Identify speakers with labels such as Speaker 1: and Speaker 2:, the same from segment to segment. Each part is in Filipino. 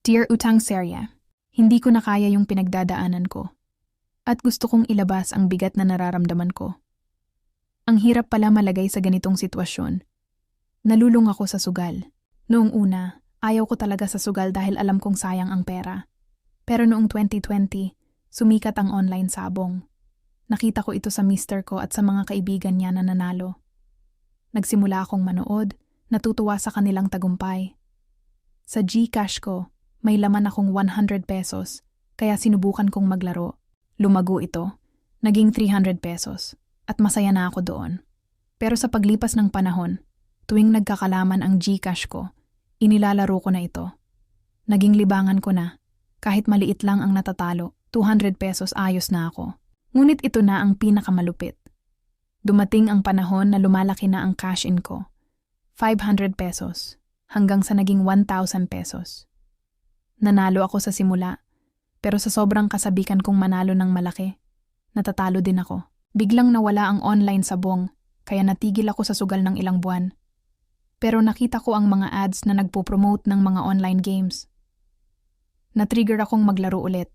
Speaker 1: Dear Utang Serya, hindi ko na kaya yung pinagdadaanan ko. At gusto kong ilabas ang bigat na nararamdaman ko. Ang hirap pala malagay sa ganitong sitwasyon. Nalulung ako sa sugal. Noong una, ayaw ko talaga sa sugal dahil alam kong sayang ang pera. Pero noong 2020, sumikat ang online sabong. Nakita ko ito sa mister ko at sa mga kaibigan niya na nanalo. Nagsimula akong manood, natutuwa sa kanilang tagumpay. Sa GCash ko, may laman akong 100 pesos, kaya sinubukan kong maglaro. Lumago ito, naging 300 pesos, at masaya na ako doon. Pero sa paglipas ng panahon, tuwing nagkakalaman ang GCash ko, inilalaro ko na ito. Naging libangan ko na, kahit maliit lang ang natatalo, 200 pesos ayos na ako. Ngunit ito na ang pinakamalupit. Dumating ang panahon na lumalaki na ang cash-in ko. 500 pesos, hanggang sa naging 1,000 pesos. Nanalo ako sa simula, pero sa sobrang kasabikan kong manalo ng malaki, natatalo din ako. Biglang nawala ang online sabong, kaya natigil ako sa sugal ng ilang buwan. Pero nakita ko ang mga ads na nagpo-promote ng mga online games. Na-trigger akong maglaro ulit.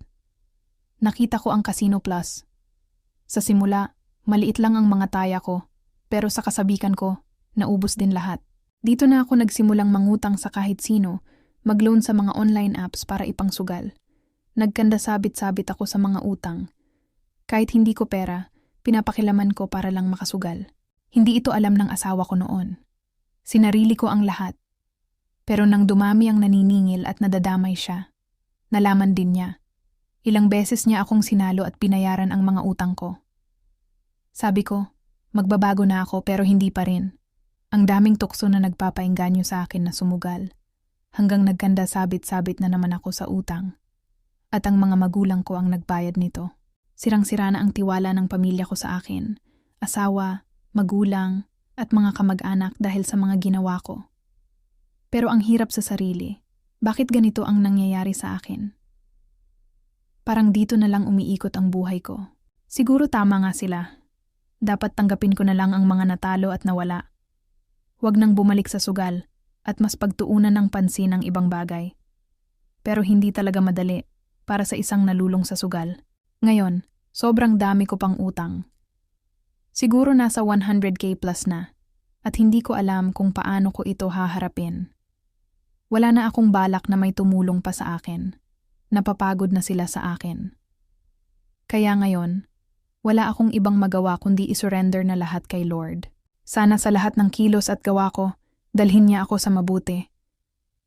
Speaker 1: Nakita ko ang Casino Plus. Sa simula, maliit lang ang mga taya ko, pero sa kasabikan ko, naubos din lahat. Dito na ako nagsimulang mangutang sa kahit sino, mag-loan sa mga online apps para ipangsugal. Nagkanda sabit-sabit ako sa mga utang. Kahit hindi ko pera, pinapakilaman ko para lang makasugal. Hindi ito alam ng asawa ko noon. Sinarili ko ang lahat. Pero nang dumami ang naniningil at nadadamay siya, nalaman din niya. Ilang beses niya akong sinalo at binayaran ang mga utang ko. Sabi ko, magbabago na ako pero hindi pa rin. Ang daming tukso na nagpapaengganyo sa akin na sumugal. Hanggang nagkanda sabit-sabit na naman ako sa utang. At ang mga magulang ko ang nagbayad nito. Sirang-sira na ang tiwala ng pamilya ko sa akin, asawa, magulang, at mga kamag-anak dahil sa mga ginawa ko. Pero ang hirap sa sarili, bakit ganito ang nangyayari sa akin? Parang dito na lang umiikot ang buhay ko. Siguro tama nga sila. Dapat tanggapin ko na lang ang mga natalo at nawala. Huwag nang bumalik sa sugal at mas pagtuunan ng pansin ang ibang bagay. Pero hindi talaga madali para sa isang nalulung sa sugal. Ngayon, sobrang dami ko pang utang. Siguro nasa 100k plus na at hindi ko alam kung paano ko ito haharapin. Wala na akong balak na may tumulong pa sa akin. Napapagod na sila sa akin. Kaya ngayon, wala akong ibang magawa kundi isurrender na lahat kay Lord. Sana sa lahat ng kilos at gawa ko, dalhin niya ako sa mabuti.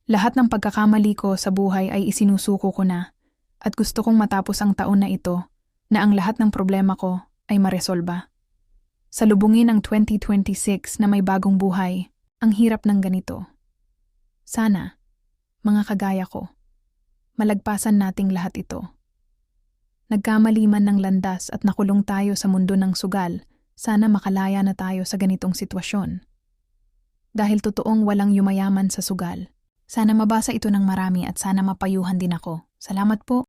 Speaker 1: Lahat ng pagkakamali ko sa buhay ay isinusuko ko na at gusto kong matapos ang taon na ito na ang lahat ng problema ko ay maresolba. Salubungin ang 2026 na may bagong buhay, ang hirap ng ganito. Sana, mga kagaya ko, malagpasan nating lahat ito. Nagkamali man ng landas at nakulong tayo sa mundo ng sugal, sana makalaya na tayo sa ganitong sitwasyon. Dahil totoong walang yumayaman sa sugal. Sana mabasa ito ng marami at sana mapayuhan din ako. Salamat po.